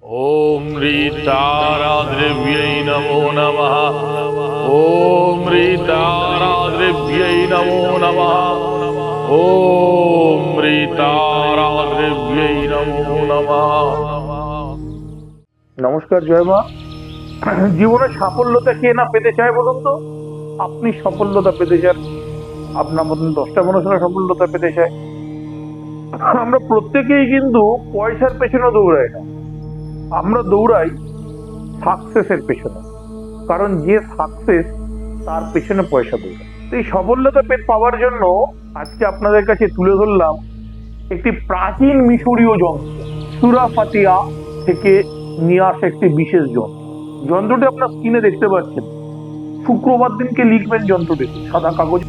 ओम ह्रीताराद्रिव्यै नमो नमः। ओम ह्रीताराद्रिव्यै नमो नमः। ओम ह्रीताराद्रिव्यै नमो नमः। নমস্কার, জয় মা। জীবনে সাফল্যতা কে না পেতে চায় বলুন তো? আপনি সফলতা পেতে চান, আপনার মতন 10টা মানুষরা সফলতা পেতে চায়। আমরা প্রত্যেকেই কিন্তু পয়সার পেছনে দৌড়াই না, আমরা দৌড়াই সাকসেসের পেছনে। কারণ যে সাকসেস, তার পেছনে পয়সা দৌড়ায়। তো এই সফলতা পাওয়ার জন্য আজকে আপনাদের কাছে তুলে ধরলাম একটি প্রাচীন মিশরীয় যন্ত্র, সুরা ফাতিয়া থেকে নিয়ে আসা একটি বিশেষ যন্ত্র। যন্ত্রটি আপনার স্ক্রিনে দেখতে পাচ্ছেন। শুক্রবার দিনকে লিখবেন যন্ত্রটি, সাদা কাগজ